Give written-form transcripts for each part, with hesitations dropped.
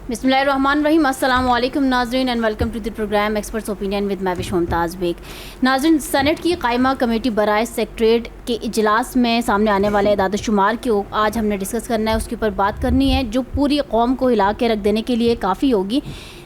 بسم اللہ الرحمن الرحیم. السلام علیکم ناظرین and welcome to the programme experts opinion with Mahvash Mumtaz Baig. ناظرین, سینٹ کی قائمہ کمیٹی برائے سیکریٹریٹ کے اجلاس میں سامنے آنے والے اعداد و شمار کو آج ہم نے ڈسکس کرنا ہے, اس کے اوپر بات کرنی ہے جو پوری قوم کو ہلا کے رکھ دینے کے لیے کافی ہوگی.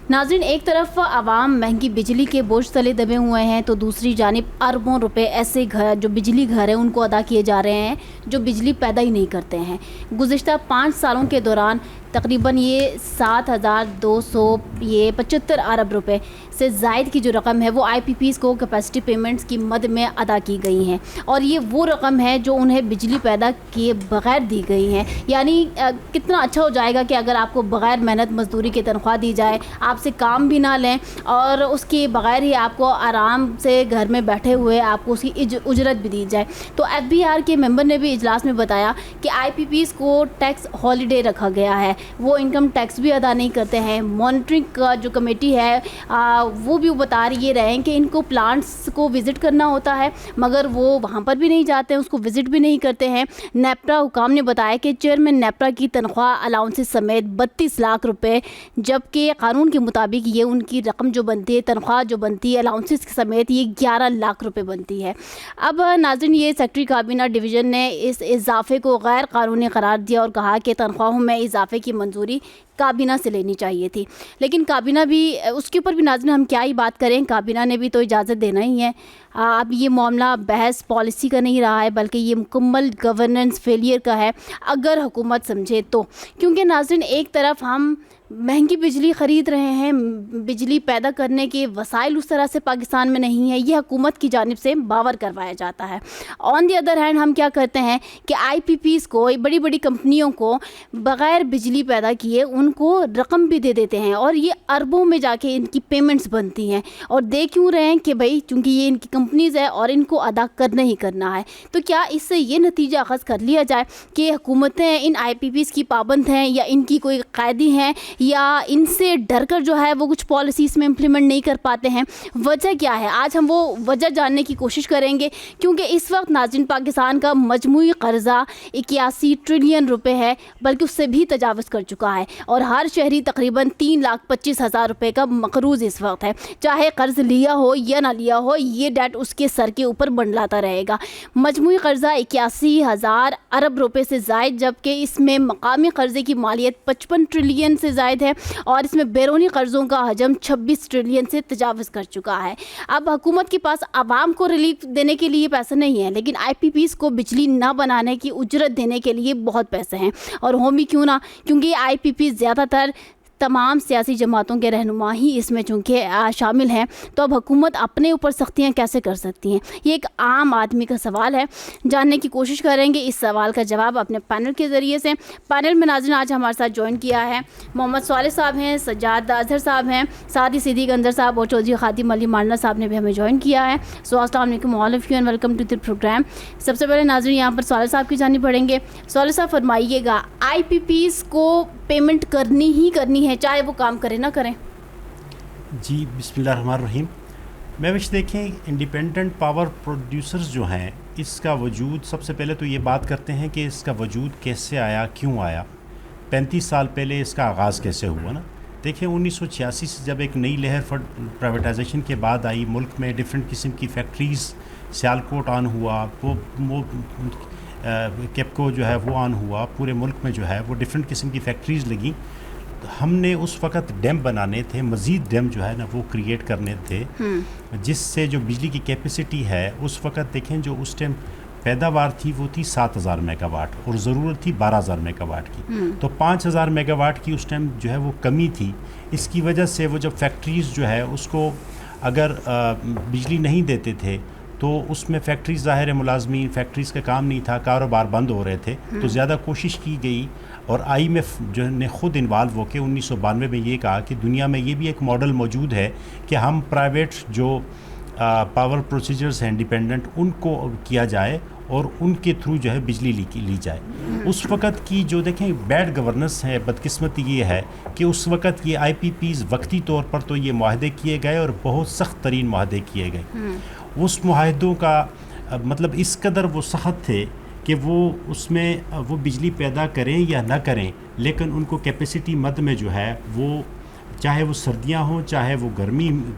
ناظرین, ایک طرف عوام مہنگی بجلی کے بوجھ تلے دبے ہوئے ہیں تو دوسری جانب اربوں روپے ایسے گھر جو بجلی گھر ہیں ان کو ادا کیے جا رہے ہیں جو بجلی پیدا ہی نہیں کرتے ہیں. گزشتہ 5 سالوں کے دوران تقریباً یہ 7,275 ارب روپے سے زائد کی جو رقم ہے وہ آئی پی پیز کو کیپیسٹی پیمنٹس کی مد میں ادا کی گئی ہیں, اور یہ وہ رقم ہے جو انہیں بجلی پیدا کیے بغیر دی گئی ہیں. یعنی کتنا اچھا ہو جائے گا کہ اگر آپ کو بغیر محنت مزدوری کی تنخواہ دی جائے, آپ سے کام بھی نہ لیں اور اس کے بغیر ہی آپ کو آرام سے گھر میں بیٹھے ہوئے آپ کو اس کی اجرت بھی دی جائے. تو ایف بی آر کے ممبر نے بھی اجلاس میں بتایا کہ آئی پی پیز کو ٹیکس ہالیڈے رکھا گیا ہے, وہ انکم ٹیکس بھی ادا نہیں کرتے ہیں. مانیٹرنگ کا جو کمیٹی ہے وہ بھی بتا رہے ہیں کہ ان کو پلانٹس کو وزٹ کرنا ہوتا ہے مگر وہ وہاں پر بھی نہیں جاتے ہیں, اس کو وزٹ بھی نہیں کرتے ہیں. نیپرا حکام نے بتایا کہ چیئرمین نیپرا کی تنخواہ الاؤنسز سمیت 32 لاکھ روپے, جبکہ قانون کے مطابق یہ ان کی رقم جو بنتی ہے, تنخواہ جو بنتی ہے الاؤنسز سمیت, یہ 11 لاکھ روپے بنتی ہے. اب ناظرین, یہ سیکٹری کابینہ ڈویژن نے اس اضافے کو غیر قانونی قرار دیا اور کہا کہ تنخواہوں میں اضافے کی منظوری کابینہ سے لینی چاہیے تھی. لیکن کابینہ بھی اس کے اوپر بھی ناظرین ہم کیا ہی بات کریں, کابینہ نے بھی تو اجازت دینا ہی ہے. اب یہ معاملہ بحث پالیسی کا نہیں رہا ہے بلکہ یہ مکمل گورننس فیلئر کا ہے اگر حکومت سمجھے تو. کیونکہ ناظرین, ایک طرف ہم مہنگی بجلی خرید رہے ہیں, بجلی پیدا کرنے کے وسائل اس طرح سے پاکستان میں نہیں ہے, یہ حکومت کی جانب سے باور کروایا جاتا ہے. آن دی ادر ہینڈ ہم کیا کرتے ہیں کہ آئی پی پیز کو, بڑی بڑی کمپنیوں کو بغیر بجلی پیدا کیے ان کو رقم بھی دے دیتے ہیں اور یہ اربوں میں جا کے ان کی پیمنٹس بنتی ہیں. اور دے کیوں رہے ہیں کہ بھائی چونکہ یہ ان کی کمپنیز ہے اور ان کو ادا کرنا ہی کرنا ہے. تو کیا اس سے یہ نتیجہ اخذ کر لیا جائے کہ حکومتیں ان آئی پی پیز کی پابند ہیں یا ان کی کوئی قائدی ہیں یا ان سے ڈر کر جو ہے وہ کچھ پالیسیز میں امپلیمنٹ نہیں کر پاتے ہیں؟ وجہ کیا ہے؟ آج ہم وہ وجہ جاننے کی کوشش کریں گے, کیونکہ اس وقت ناظرین پاکستان کا مجموعی قرضہ 81 ٹریلین روپے ہے, بلکہ اس سے بھی تجاوز کر چکا ہے, اور ہر شہری تقریباً 3,25,000 روپے کا مقروض اس وقت ہے. چاہے قرض لیا ہو یا نہ لیا ہو, یہ ڈیٹ اس کے سر کے اوپر منڈلاتا رہے گا. مجموعی قرضہ 81,000 ارب روپے سے زائد, جبکہ اس میں مقامی قرضے کی مالیت 55 ٹریلین سے زائد ہے اور اس میں بیرونی قرضوں کا حجم 26 ٹریلین سے تجاوز کر چکا ہے. اب حکومت کے پاس عوام کو ریلیف دینے کے لیے پیسے نہیں ہیں, لیکن آئی پی پیز کو بجلی نہ بنانے کی اجرت دینے کے لیے بہت پیسے ہیں, اور ہوں بھی کیوں نہ, کیونکہ آئی پی پیز زیادہ تر تمام سیاسی جماعتوں کے رہنما ہی اس میں چونکہ شامل ہیں. تو اب حکومت اپنے اوپر سختیاں کیسے کر سکتی ہیں؟ یہ ایک عام آدمی کا سوال ہے, جاننے کی کوشش کریں گے اس سوال کا جواب اپنے پینل کے ذریعے سے. پینل میں ناظرین آج ہمارے ساتھ جوائن کیا ہے محمد صالح صاحب ہیں, سجاد اظہر صاحب ہیں, ساتھ ہی صدیق اندر صاحب اور چودھری خادم علی ماننا صاحب نے بھی ہمیں جوائن کیا ہے. سو السلام علیکم all of you and welcome to the programme. سب سے پہلے ناظرین یہاں پر صالح صاحب کی جانب پڑھیں گے. صالح صاحب فرمائیے گا, آئی پی پیز کو پیمنٹ کرنی ہی کرنی ہے چاہے وہ کام کریں نہ کریں؟ جی بسم اللہ الرحمن الرحیم. میں دیکھیں انڈیپینڈنٹ پاور پروڈیوسرز جو ہیں, اس کا وجود سب سے پہلے تو یہ بات کرتے ہیں کہ اس کا وجود کیسے آیا, کیوں آیا, 35 سال پہلے اس کا آغاز کیسے ہوا نا. دیکھیں 1986 سے جب ایک نئی لہر پرائیویٹائزیشن کے بعد آئی, ملک میں ڈفرینٹ قسم کی فیکٹریز, سیالکوٹ آن ہوا, وہ کیپکو جو ہے وہ آن ہوا, پورے ملک میں جو ہے وہ ڈفرینٹ قسم کی فیکٹریز لگیں. ہم نے اس وقت ڈیم بنانے تھے, مزید ڈیم جو ہے نا وہ کریٹ کرنے تھے, جس سے جو بجلی کی کیپیسٹی ہے اس وقت دیکھیں جو اس ٹائم پیداوار تھی وہ تھی 7,000 میگا واٹ اور ضرورت تھی 12,000 میگا واٹ کی. تو 5,000 میگا واٹ کی اس ٹائم جو ہے وہ کمی تھی. اس کی وجہ سے وہ جب فیکٹریز جو ہے اس کو اگر بجلی نہیں دیتے تھے تو اس میں فیکٹریز ظاہر ملازمین, فیکٹریز کا کام نہیں تھا, کاروبار بند ہو رہے تھے. تو زیادہ کوشش کی گئی اور آئی ایم ایف جو نے خود انوالو ہو کے 1992 میں یہ کہا کہ دنیا میں یہ بھی ایک ماڈل موجود ہے کہ ہم پرائیویٹ جو پاور پروسیجرز ہیں انڈیپینڈنٹ ان کو کیا جائے اور ان کے تھرو جو ہے بجلی لی جائے. اس وقت کی جو دیکھیں بیڈ گورننس ہے, بدقسمتی یہ ہے کہ اس وقت یہ آئی پی پیز وقتی طور پر تو یہ معاہدے کیے گئے اور بہت سخت ترین معاہدے کیے گئے. اس معاہدوں کا مطلب اس قدر وہ سخت تھے کہ وہ اس میں وہ بجلی پیدا کریں یا نہ کریں، لیکن ان کو کیپیسٹی مد میں جو ہے وہ چاہے وہ سردیاں ہوں چاہے وہ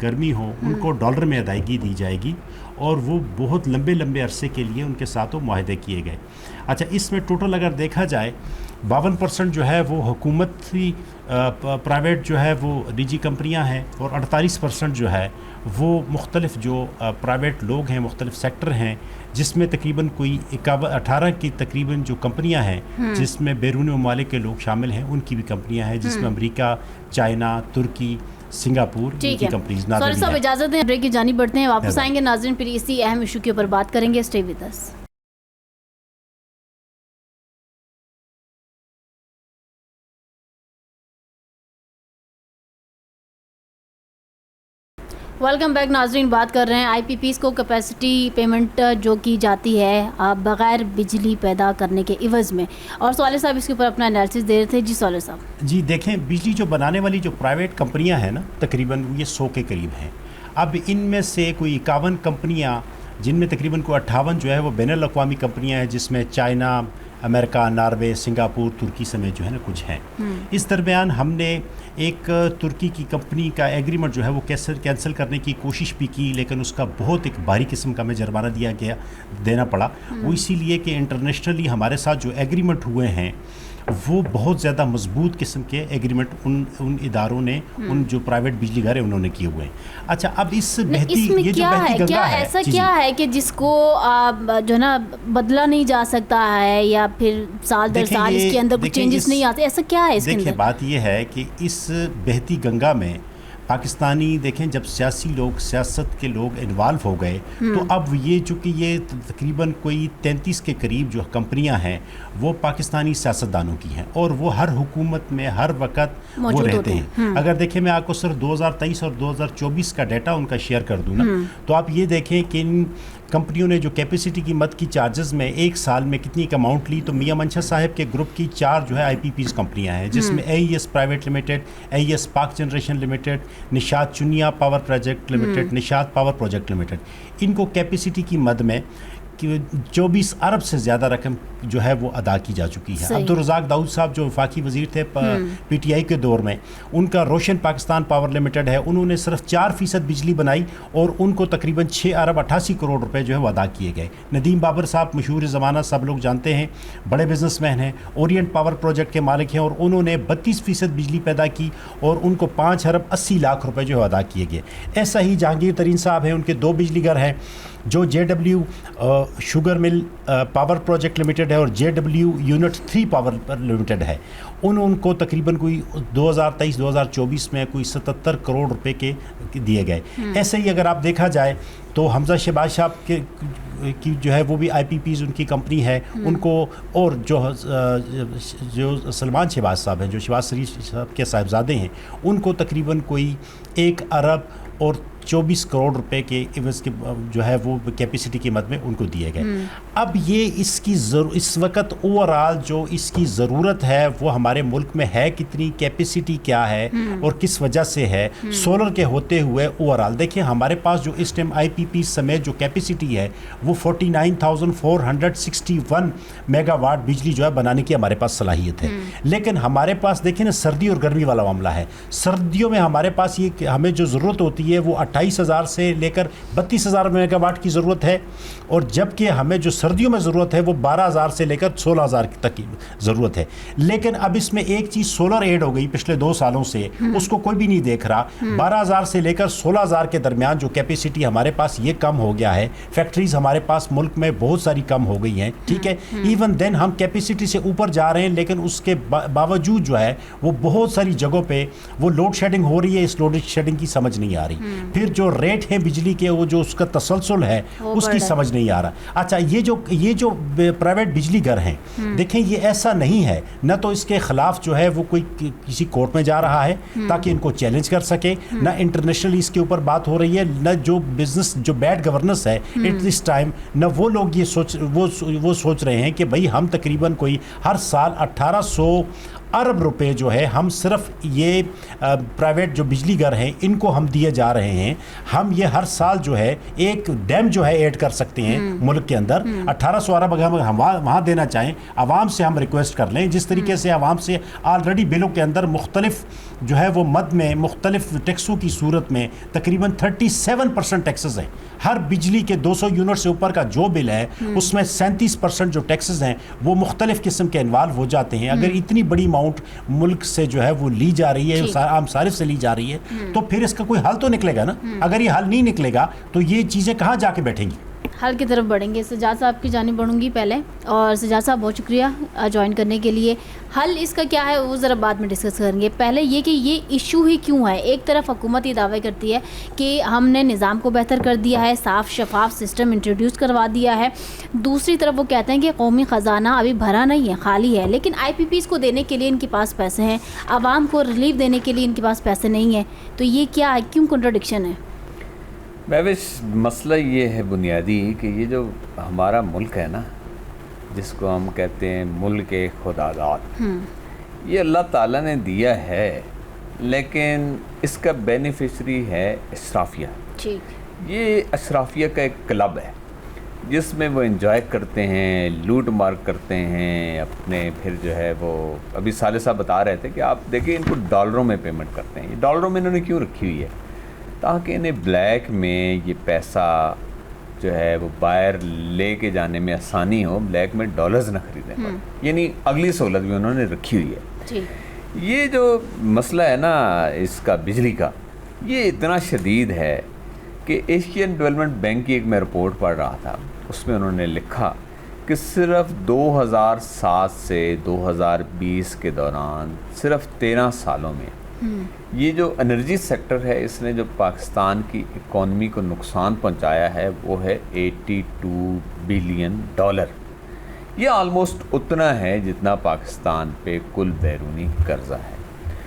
گرمی ہو، ان کو ڈالر میں ادائیگی دی جائے گی، اور وہ بہت لمبے عرصے کے لیے ان کے ساتھ وہ معاہدے کیے گئے۔ اچھا، اس میں ٹوٹل اگر دیکھا جائے 52% جو ہے وہ حکومتی پرائیویٹ جو ہے وہ نجی کمپنیاں ہیں، اور 48% جو ہے وہ مختلف جو پرائیویٹ لوگ ہیں، مختلف سیکٹر ہیں، جس میں تقریباً کوئی 18 کی تقریباً جو کمپنیاں ہیں جس میں بیرون ممالک کے لوگ شامل ہیں، ان کی بھی کمپنیاں ہیں، جس میں امریکہ، چائنا، ترکی، سنگاپور کی کمپنیز نازل ہیں۔ صاحب اجازت دیں، بریک کی جانب بڑھتے ہیں، واپس آئیں گے ناظرین، پھر اسی اہم ایشو کے اوپر بات کریں گے، stay with us. Welcome back ناظرین، بات کر رہے ہیں آئی پی پیز کو کیپیسٹی پیمنٹ جو کی جاتی ہے بغیر بجلی پیدا کرنے کے عوض میں، اور صالح صاحب اس کے اوپر اپنا انالیسس دے رہے تھے۔ جی صالح صاحب۔ جی دیکھیں، بجلی جو بنانے والی جو پرائیویٹ کمپنیاں ہیں نا، تقریباً یہ 100 کے قریب ہیں۔ اب ان میں سے کوئی 51 کمپنیاں، جن میں تقریباً کوئی 58 جو ہے وہ بین الاقوامی کمپنیاں ہیں، جس میں چائنا، امریکہ، ناروے، سنگاپور، ترکی سمیت جو ہے نا کچھ ہیں۔ اس درمیان ہم نے ایک ترکی کی کمپنی کا ایگریمنٹ جو ہے وہ کینسل کرنے کی کوشش بھی کی، لیکن اس کا بہت ایک بھاری قسم کا ہمیں جرمانہ دینا پڑا۔ وہ اسی لیے کہ انٹرنیشنلی ہمارے ساتھ جو ایگریمنٹ ہوئے ہیں وہ بہت زیادہ مضبوط قسم کے ایگریمنٹ ان اداروں نے، ان جو پرائیویٹ بجلی گھر ہیں انہوں نے کیے ہوئے ہیں۔ اچھا، اب اس بہتی یہ جو بہتی گنگا ہے، ایسا کیا ہے کہ جس کو جو ہے نا بدلا نہیں جا سکتا ہے، یا پھر سال در سال اس کے اندر کچھ چینجز نہیں آتے، ایسا کیا ہے اس کے اندر؟ دیکھیں، بات یہ ہے کہ اس بہتی گنگا میں پاکستانی، دیکھیں جب سیاست کے لوگ انوالو ہو گئے، تو اب یہ چونکہ یہ تقریباً کوئی 33 کے قریب جو کمپنیاں ہیں وہ پاکستانی سیاستدانوں کی ہیں، اور وہ ہر حکومت میں ہر وقت وہ رہتے ہیں۔ اگر دیکھیں، میں آپ کو صرف 2023 اور 2024 کا ڈیٹا ان کا شیئر کر دوں نا، تو آپ یہ دیکھیں کہ ان کمپنیوں نے جو کیپیسٹی کی مد کی چارجز میں ایک سال میں کتنی ایک اماؤنٹ لی، تو میاں منشا صاحب کے گروپ کی 4 جو ہے آئی پی پیز کمپنیاں ہیں، جس میں اے ای ایس پرائیویٹ لمیٹڈ، اے ای ایس پاک جنریشن لمیٹڈ، نشاط چنیا پاور پروجیکٹ لمیٹڈ، نشاط پاور پروجیکٹ لمیٹڈ۔ ان کو کیپیسٹی کی مد میں 24 ارب سے زیادہ رقم جو ہے وہ ادا کی جا چکی ہے۔ عبدالرزاق داؤد صاحب جو وفاقی وزیر تھے پی ٹی آئی کے دور میں، ان کا روشن پاکستان پاور لمیٹڈ ہے، انہوں نے صرف 4% بجلی بنائی، اور ان کو تقریباً 6 ارب 88 کروڑ روپے جو ہے وہ ادا کیے گئے۔ ندیم بابر صاحب مشہور زمانہ سب لوگ جانتے ہیں، بڑے بزنس مین ہیں، اورینٹ پاور پروجیکٹ کے مالک ہیں، اور انہوں نے 32% بجلی پیدا کی، اور ان کو 5 ارب 80 لاکھ روپے جو ہے ادا کیے گئے۔ ایسا ہی جہانگیر ترین صاحب ہیں، ان کے 2 بجلی گھر ہیں، جو J W sugar mill power project limited ہے، اور J W unit 3 power limited ہے۔ ان کو تقریباً کوئی 2023-2024 میں کوئی 77 کروڑ روپے کے دیے گئے۔ ایسے ہی اگر آپ دیکھا جائے تو حمزہ شہباز صاحب کی جو ہے وہ بھی آئی پی پیز ان کی کمپنی ہے، ان کو، اور جو سلمان شہباز صاحب ہیں، جو شہباز شریف صاحب کے صاحبزادے ہیں، ان کو تقریباً کوئی 1 ارب اور 24 کروڑ روپے کے عوض کے جو ہے وہ کیپیسٹی کی مد میں ان کو دیے گئے۔ اب یہ اس وقت اوورآل جو اس کی ضرورت ہے وہ ہمارے ملک میں ہے کتنی، کیپیسٹی کیا ہے اور کس وجہ سے ہے، سولر کے ہوتے ہوئے اوورآل دیکھیں ہمارے پاس جو اس ٹائم آئی پی پی سمیت جو کیپیسٹی ہے وہ 49,461 میگا واٹ بجلی جو ہے بنانے کی ہمارے پاس صلاحیت ہے۔ لیکن ہمارے پاس دیکھیں نا سردی اور گرمی والا معاملہ ہے۔ سردیوں میں ہمارے پاس یہ ہمیں جو ضرورت ہوتی ہے وہ 28,000 سے لے کر 32,000 میگا واٹ کی ضرورت ہے، اور جبکہ ہمیں جو سردیوں میں ضرورت ہے وہ 12,000 سے لے کر 16,000 تک کی ضرورت ہے۔ لیکن اب اس میں ایک چیز سولر ایڈ ہو گئی پچھلے 2 سالوں سے، اس کو کوئی بھی نہیں دیکھ رہا۔ 12,000 سے لے کر 16,000 کے درمیان جو کیپیسٹی ہمارے پاس یہ کم ہو گیا ہے، فیکٹریز ہمارے پاس ملک میں بہت ساری کم ہو گئی ہیں، ٹھیک ہے، ایون دین ہم کیپیسٹی سے اوپر جا رہے ہیں، لیکن اس کے باوجود جو ہے وہ بہت ساری جگہوں پہ وہ لوڈ شیڈنگ ہو رہی ہے، اس لوڈ شیڈنگ کی سمجھ نہیں آ رہی۔ پھر جو ریٹ ہیں بجلی کے وہ جو اس کا تسلسل ہے اس کی سمجھ نہیں آ رہا۔ اچھا، یہ جو پرائیویٹ بجلی گھر ہیں، دیکھیں یہ ایسا نہیں ہے، نہ تو اس کے خلاف جو ہے وہ کوئی کسی کورٹ میں جا رہا ہے تاکہ ان کو چیلنج کر سکے، نہ انٹرنیشنلی اس کے اوپر بات ہو رہی ہے، نہ جو بزنس جو بیڈ گورننس ہے ایٹ دس ٹائم، نہ وہ لوگ یہ سوچ رہے ہیں کہ بھائی ہم تقریباً کوئی ہر سال 1800 ارب روپے جو ہے ہم صرف یہ پرائیویٹ جو بجلی گھر ہیں ان کو ہم دیے جا رہے ہیں. ہم یہ ہر سال جو ہے ایک ڈیم جو ہے ایڈ کر سکتے ہیں ملک کے اندر. 1800 ارب اگر ہم وہاں دینا چاہیں, عوام سے ہم ریکویسٹ کر لیں, جس طریقے سے عوام سے آلریڈی بلوں کے اندر مختلف جو ہے وہ مد میں مختلف ٹیکسوں کی صورت میں تقریباً 37% ٹیکسز ہیں. ہر بجلی کے 200 یونٹ سے اوپر کا جو بل ہے اس میں 37% جو ٹیکسز ہیں وہ مختلف قسم کے انوالو ہو جاتے ہیں. اگر اتنی بڑی اماؤنٹ ملک سے جو ہے وہ لی جا رہی ہے, عام صارف سے لی جا رہی ہے, تو پھر اس کا کوئی حل تو نکلے گا نا. اگر یہ حل نہیں نکلے گا تو یہ چیزیں کہاں جا کے بیٹھیں گی؟ حل کی طرف بڑھیں گے. سجاد صاحب کی جانب بڑھوں گی پہلے. اور سجاد صاحب بہت شکریہ جوائن کرنے کے لیے. حل اس کا کیا ہے وہ ذرا بعد میں ڈسکس کریں گے. پہلے یہ کہ یہ ایشو ہی کیوں ہے. ایک طرف حکومت یہ دعویٰ کرتی ہے کہ ہم نے نظام کو بہتر کر دیا ہے, صاف شفاف سسٹم انٹروڈیوس کروا دیا ہے. دوسری طرف وہ کہتے ہیں کہ قومی خزانہ ابھی بھرا نہیں ہے, خالی ہے, لیکن آئی پی پیز کو دینے کے لیے ان کے پاس پیسے ہیں, عوام کو ریلیف دینے کے لیے ان کے پاس پیسے نہیں ہیں. تو یہ کیا ہے, کیوں کنٹراڈکشن ہے؟ مہوش, مسئلہ یہ ہے بنیادی کہ یہ جو ہمارا ملک ہے نا, جس کو ہم کہتے ہیں ملک خداداد, یہ اللہ تعالیٰ نے دیا ہے, لیکن اس کا بینیفیشری ہے اشرافیہ. یہ اشرافیہ کا ایک کلب ہے جس میں وہ انجوائے کرتے ہیں, لوٹ مار کرتے ہیں اپنے. پھر جو ہے وہ ابھی صالح صاحب بتا رہے تھے کہ آپ دیکھیں ان کو ڈالروں میں پیمنٹ کرتے ہیں. یہ ڈالروں میں انہوں نے کیوں رکھی ہوئی ہے؟ تاکہ انہیں بلیک میں یہ پیسہ جو ہے وہ باہر لے کے جانے میں آسانی ہو, بلیک میں ڈالرز نہ خریدیں پڑیں. یعنی اگلی سہولت بھی انہوں نے رکھی ہوئی ہے. یہ جو مسئلہ ہے نا اس کا بجلی کا, یہ اتنا شدید ہے کہ ایشین ڈیولپمنٹ بینک کی ایک میں رپورٹ پڑھ رہا تھا, اس میں انہوں نے لکھا کہ صرف 2007 سے 2020 کے دوران صرف 13 سالوں میں یہ جو انرجی سیکٹر ہے اس نے جو پاکستان کی اکانومی کو نقصان پہنچایا ہے وہ ہے $82 بلین. یہ آلموسٹ اتنا ہے جتنا پاکستان پہ کل بیرونی قرضہ ہے.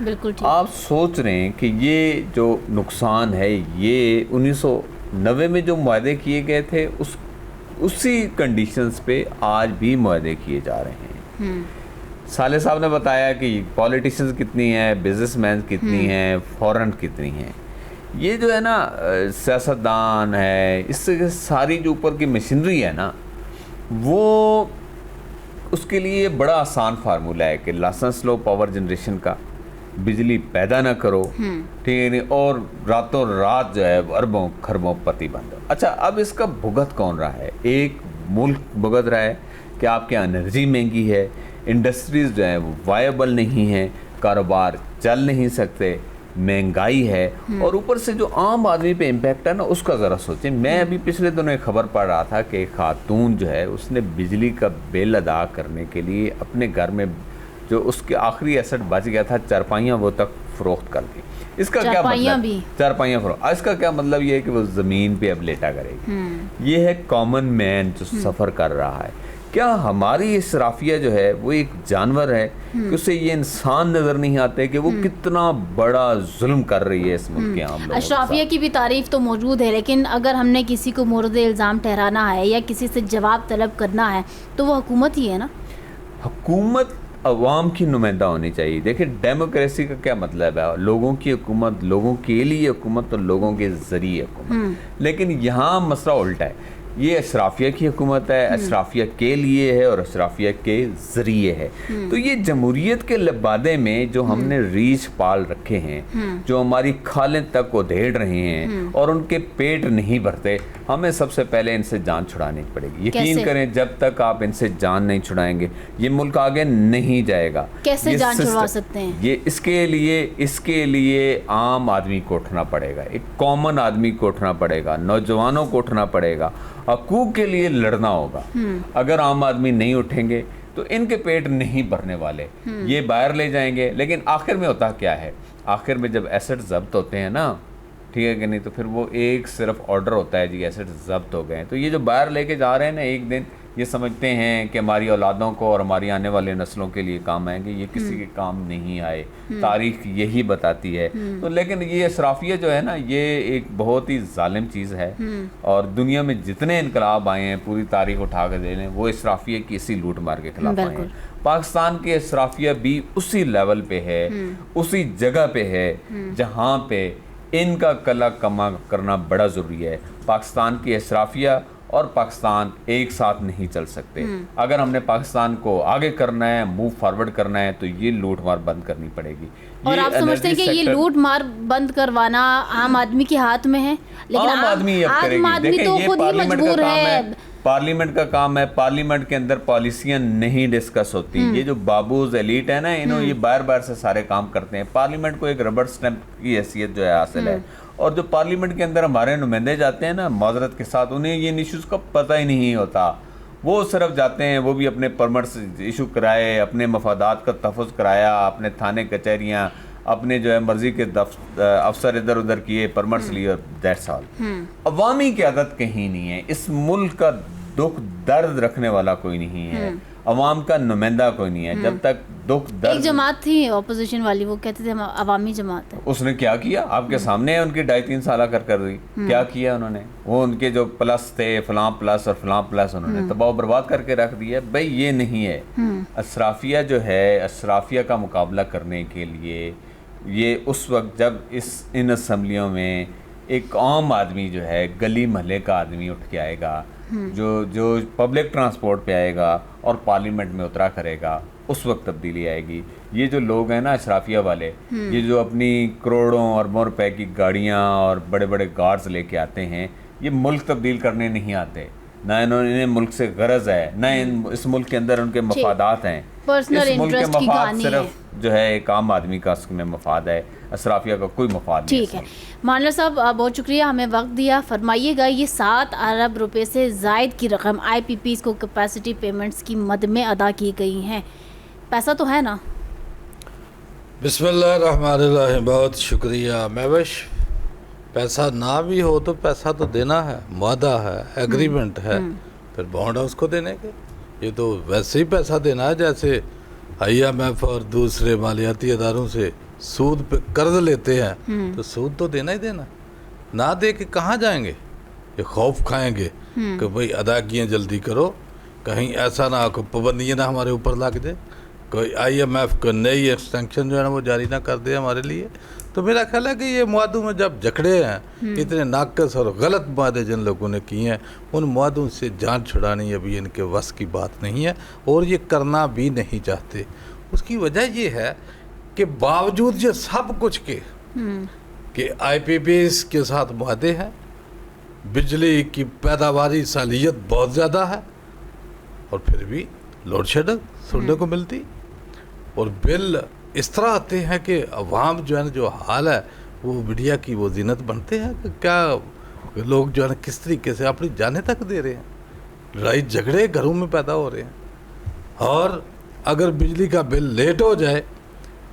بالکل. آپ سوچ رہے ہیں کہ یہ جو نقصان ہے یہ 1990 میں جو معاہدے کیے گئے تھے اسی کنڈیشنز پہ آج بھی معاہدے کیے جا رہے ہیں. صالح صاحب نے بتایا کہ پولیٹیشنز کتنی ہیں, بزنس مین کتنی ہیں, فورن کتنی ہیں. یہ جو ہے نا سیاستدان ہے, اس سے ساری جو اوپر کی مشینری ہے نا, وہ اس کے لیے بڑا آسان فارمولہ ہے کہ لائسنس لو پاور جنریشن کا, بجلی پیدا نہ کرو, ٹھیک ہے, اور راتوں رات جو ہے اربوں خربوں پتی بند. اچھا, اب اس کا بھگت کون رہا ہے؟ ایک ملک بھگت رہا ہے کہ آپ کے انرجی مہنگی ہے, انڈسٹریز جو ہیں وہ وائبل نہیں ہیں, کاروبار چل نہیں سکتے, مہنگائی ہے, اور اوپر سے جو عام آدمی پہ امپیکٹ ہے نا اس کا ذرا سوچیں. میں ابھی پچھلے دنوں ایک خبر پڑھ رہا تھا کہ ایک خاتون جو ہے اس نے بجلی کا بل ادا کرنے کے لیے اپنے گھر میں جو اس کے آخری ایسٹ بچ گیا تھا, چارپائیاں وہ تک فروخت کر دی. اس کا کیا مطلب؟ چارپائیاں فروخت. اس کا کیا مطلب یہ ہے کہ وہ زمین پہ اب لیٹا کرے گی. یہ ہے کامن مین جو سفر کر رہا ہے. کیا ہماری اسرافیہ جو ہے وہ ایک جانور ہے کہ اسے یہ انسان نظر نہیں آتے کہ وہ کتنا بڑا ظلم کر رہی ہے اس ملک کے عام لوگوں. اشرافیہ کی بھی تعریف تو موجود ہے, لیکن اگر ہم نے کسی کو مورد الزام ٹھہرانا ہے یا کسی سے جواب طلب کرنا ہے تو وہ حکومت ہی ہے نا. حکومت عوام کی نمائندہ ہونی چاہیے. دیکھیں ڈیموکریسی کا کیا مطلب ہے, لوگوں کی حکومت, لوگوں کے لیے حکومت اور لوگوں کے ذریعے حکومت. لیکن یہاں مسئلہ الٹا ہے. یہ اشرافیہ کی حکومت ہے, اشرافیہ کے لیے ہے اور اشرافیہ کے ذریعے ہے. تو یہ جمہوریت کے لبادے میں جو ہم نے ریچھ پال رکھے ہیں, جو ہماری کھالیں تک کو دھیڑ رہے ہیں اور ان کے پیٹ نہیں بھرتے, ہمیں سب سے پہلے ان سے جان چھڑانی پڑے گی. یقین کریں جب تک آپ ان سے جان نہیں چھڑائیں گے یہ ملک آگے نہیں جائے گا. کیسے جان چھڑوا سکتے ہیں؟ یہ اس کے لیے عام آدمی کو اٹھنا پڑے گا, ایک کامن آدمی کو اٹھنا پڑے گا, نوجوانوں کو اٹھنا پڑے گا, حقوق کے لیے لڑنا ہوگا. اگر عام آدمی نہیں اٹھیں گے تو ان کے پیٹ نہیں بھرنے والے, یہ باہر لے جائیں گے. لیکن آخر میں ہوتا کیا ہے, آخر میں جب ایسٹ ضبط ہوتے ہیں نا, ٹھیک ہے کہ نہیں, تو پھر وہ ایک صرف آرڈر ہوتا ہے جی ایسٹ ضبط ہو گئے ہیں. تو یہ جو باہر لے کے جا رہے ہیں نا, ایک دن یہ سمجھتے ہیں کہ ہماری اولادوں کو اور ہماری آنے والے نسلوں کے لیے کام آئیں گے، یہ کسی کے کام نہیں آئے، تاریخ یہی بتاتی ہے۔ تو لیکن یہ اسرافیہ جو ہے نا، یہ ایک بہت ہی ظالم چیز ہے، اور دنیا میں جتنے انقلاب آئے ہیں پوری تاریخ اٹھا کے دے لیں، وہ اسرافیہ کی اسی لوٹ مار کے خلاف آئے ہیں۔ پاکستان کے اسرافیہ بھی اسی لیول پہ ہے، اسی جگہ پہ ہے جہاں پہ ان کا کلا کما کرنا بڑا ضروری ہے۔ پاکستان کی اسرافیہ اور پاکستان ایک ساتھ نہیں چل سکتے۔ اگر ہم نے پاکستان کو آگے کرنا ہے، موو فارورڈ کرنا ہے، تو یہ لوٹ مار بند کرنی پڑے گی۔ اور آپ سمجھتے ہیں کہ یہ لوٹ مار بند کروانا عام آدمی کے ہاتھ میں ہے؟ لیکن عام آدمی اب کرے عام گی۔ آدمی دیکھیں تو یہ خود ہی پارلیمنٹ کا مجبور کام ہے۔ ہے، پارلیمنٹ کا کام ہے، پارلیمنٹ کے اندر پالیسیاں نہیں ڈسکس ہوتی۔ یہ جو بابوز ایلیٹ ہے نا، انہوں یہ باہر باہر سے سارے کام کرتے ہیں۔ پارلیمنٹ کو ایک ربڑ سٹیمپ کی حیثیت جو ہے حاصل ہے، اور جو پارلیمنٹ کے اندر ہمارے نمائندے جاتے ہیں نا، معذرت کے ساتھ انہیں یہ ایشوز کا پتہ ہی نہیں ہوتا۔ وہ صرف جاتے ہیں، وہ بھی اپنے پرمٹس ایشو کرائے، اپنے مفادات کا تحفظ کرایا، اپنے تھانے کچہریاں، اپنے جو ہے مرضی کے افسر ادھر ادھر کیے، پرمٹس لیے، دیٹس آل۔ عوامی قیادت کہیں نہیں ہے۔ اس ملک کا دکھ درد رکھنے والا کوئی نہیں ہے، عوام کا نمائندہ کوئی نہیں ہے۔ جب تک دکھ درد، ایک جماعت تھی اپوزیشن والی، وہ کہتے تھے ہم عوامی جماعت ہے۔ اس نے کیا کیا؟ آپ کے سامنے ہے، ان کی 2.5-3 سالہ کر دی۔ کیا کیا انہوں نے؟ وہ ان کے جو پلس تھے، فلاں پلس اور فلاں پلس، انہوں نے تباہ و برباد کر کے رکھ دیا۔ بھائی یہ نہیں ہے۔ اسرافیہ جو ہے، اسرافیہ کا مقابلہ کرنے کے لیے یہ اس وقت جب ان اسمبلیوں میں ایک عام آدمی جو ہے، گلی محلے کا آدمی اٹھ کے آئے گا، جو پبلک ٹرانسپورٹ پہ آئے گا اور پارلیمنٹ میں اترا کرے گا، اس وقت تبدیلی آئے گی۔ یہ جو لوگ ہیں نا اشرافیہ والے، یہ جو اپنی کروڑوں اور روپے کی گاڑیاں اور بڑے بڑے گارڈز لے کے آتے ہیں، یہ ملک تبدیل کرنے نہیں آتے۔ نہ انہیں ملک سے غرض ہے، نہ اس ملک کے اندر ان کے مفادات ہیں۔ اس ملک کے مفاد صرف جو ہے ایک عام آدمی کا اس میں مفاد ہے، اشرافیہ کا کوئی مفاد نہیں۔ ٹھیک ہے مانلر صاحب، بہت شکریہ ہمیں وقت دیا۔ فرمائیے گا، یہ 7 ارب روپے سے زائد کی رقم آئی پی پیز کو کیپیسٹی پیمنٹس کی مد میں ادا کی گئی ہیں، پیسہ تو ہے نا؟ بسم اللہ الرحمن الرحیم۔ بہت شکریہ مہوش۔ پیسہ نہ بھی ہو تو پیسہ تو دینا ہے، معاہدہ ہے، ایگریمنٹ ہے، پھر بانڈ اس کو دینے کے۔ یہ تو ویسے ہی پیسہ دینا ہے جیسے آئی ایم ایف اور دوسرے مالیاتی اداروں سے سود پہ قرض لیتے ہیں، تو سود تو دینا ہی دینا۔ نہ دے کے کہاں جائیں گے؟ یہ خوف کھائیں گے کہ بھئی ادائیگیاں جلدی کرو، کہیں ایسا نہ کوئی پابندیاں نہ ہمارے اوپر لگ دے، کوئی آئی ایم ایف کو نئی ایکسٹینشن جو ہے نا وہ جاری نہ کر دے ہمارے لیے۔ تو میرا خیال ہے کہ یہ معاہدوں میں جب جکڑے ہیں، اتنے ناقص اور غلط معاہدے جن لوگوں نے کیے ہیں، ان معاہدوں سے جان چھڑانی ابھی ان کے وس کی بات نہیں ہے، اور یہ کرنا بھی نہیں چاہتے۔ اس کی وجہ یہ ہے کہ باوجود یہ سب کچھ کے کہ آئی پی پیز کے ساتھ معاہدے ہیں، بجلی کی پیداواری صلاحیت بہت زیادہ ہے، اور پھر بھی لوڈ شیڈنگ سننے کو ملتی، اور بل اس طرح آتے ہیں کہ عوام جو ہے نا، جو حال ہے وہ میڈیا کی وہ زینت بنتے ہیں کہ کیا لوگ جو ہے نا کس طریقے سے اپنی جانیں تک دے رہے ہیں، لڑائی جھگڑے گھروں میں پیدا ہو رہے ہیں۔ اور اگر بجلی کا بل لیٹ ہو جائے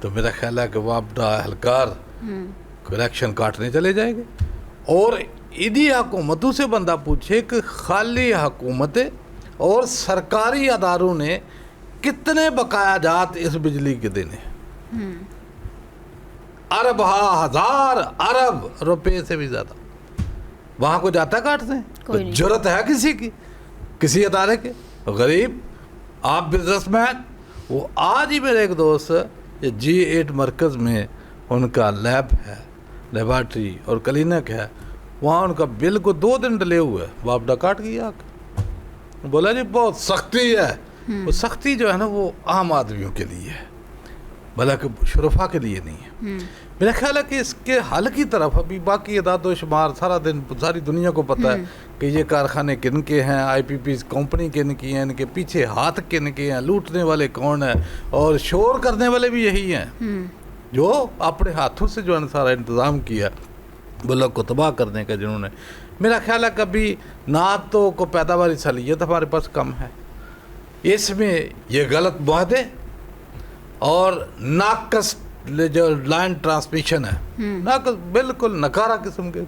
تو میرا خیال ہے کہ وہ اپنا اہلکار کریکشن کاٹنے چلے جائیں گے۔ اور انہی حکومتوں سے بندہ پوچھے کہ خالی حکومتیں اور سرکاری اداروں نے کتنے بقایا جات اس بجلی کے دینے ہیں؟ ارب ہزار ارب روپے سے بھی زیادہ وہاں کو جاتا کاٹتے ہیں۔ جرت ہے کسی کی، کسی ادارے کے؟ غریب آپ بزنس مین۔ وہ آج ہی میرے ایک دوست G8 مرکز میں ان کا لیب ہے، لیبارٹری اور کلینک ہے، وہاں ان کا بل کو 2 دن ڈلے ہوئے، وہ آپ کاٹ گیا، بولا جی بہت سختی ہے۔ وہ سختی جو ہے نا وہ عام آدمیوں کے لیے ہے، بلکہ شرفا کے لیے نہیں ہے۔ میرا خیال ہے کہ اس کے حل کی طرف ابھی باقی اعداد و شمار سارا دن ساری دنیا کو پتہ ہے کہ یہ کارخانے کن کے ہیں، آئی پی پیز کمپنی کن کی ہیں، ان کے پیچھے ہاتھ کن کے ہیں، لوٹنے والے کون ہیں، اور شور کرنے والے بھی یہی ہیں جو اپنے ہاتھوں سے جو ہے سارا انتظام کیا ملک کو تباہ کرنے کا، جنہوں نے۔ میرا خیال ہے کبھی نہ تو کو پیداواری صلاحیت ہمارے پاس کم ہے، اس میں یہ غلط معاہدے اور ناقص جو لائن ٹرانسمیشن ہے، ناقص بالکل نکارہ قسم کے،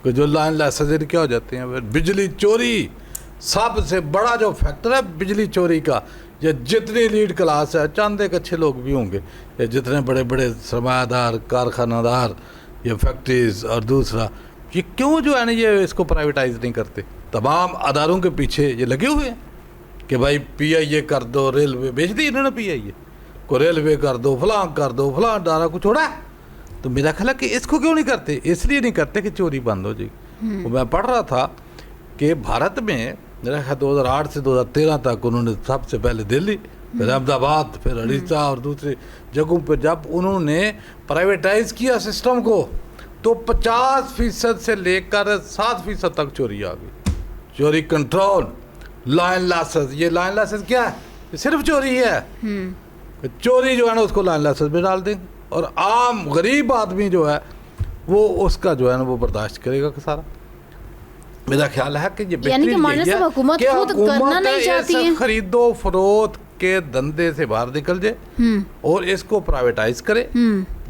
کہ جو لائن لائسنس کیا ہو جاتے ہیں، بجلی چوری سب سے بڑا جو فیکٹر ہے بجلی چوری کا، یہ جتنی لیڈ کلاس ہے، چاند ایک اچھے لوگ بھی ہوں گے، یہ جتنے بڑے بڑے سرمایہ دار، کارخانہ دار، یہ فیکٹریز، اور دوسرا یہ کیوں جو ہے نا یہ اس کو پرائیویٹائز نہیں کرتے؟ تمام اداروں کے پیچھے یہ لگے ہوئے ہیں کہ بھائی پی آئی اے کر دو، ریلوے بیچ دی انہوں نے، پی آئی اے کو ریلوے کر دو، فلاں کر دو، فلاں ادارہ کو چھوڑا ہے۔ تو میرا خیال ہے کہ اس کو کیوں نہیں کرتے؟ اس لیے نہیں کرتے کہ چوری بند ہو جائے گی۔ میں پڑھ رہا تھا کہ بھارت میں میرا خیال 2008 سے 2013 تک انہوں نے سب سے پہلے دلی، پھر احمد آباد، پھر اڑیسہ اور دوسرے جگہوں پہ جب انہوں نے پرائیویٹائز کیا سسٹم کو تو 50% سے لے کر 7% تک چوری آ گئی۔ چوری کنٹرول، لائن لاسز، یہ لائن لاسز کیا ہے؟ یہ صرف چوری ہے۔ چوری جو ہے نا اس کو لائن لاسز میں ڈال دیں گے، اور عام غریب آدمی جو ہے وہ اس کا جو ہے نا وہ برداشت کرے گا کہ سارا۔ میرا خیال ہے کہ یہ بہترین یہی ہے کہ حکومت اس خرید و فروخت کے دندے سے باہر نکل جائے اور اس کو پرائیویٹائز کرے۔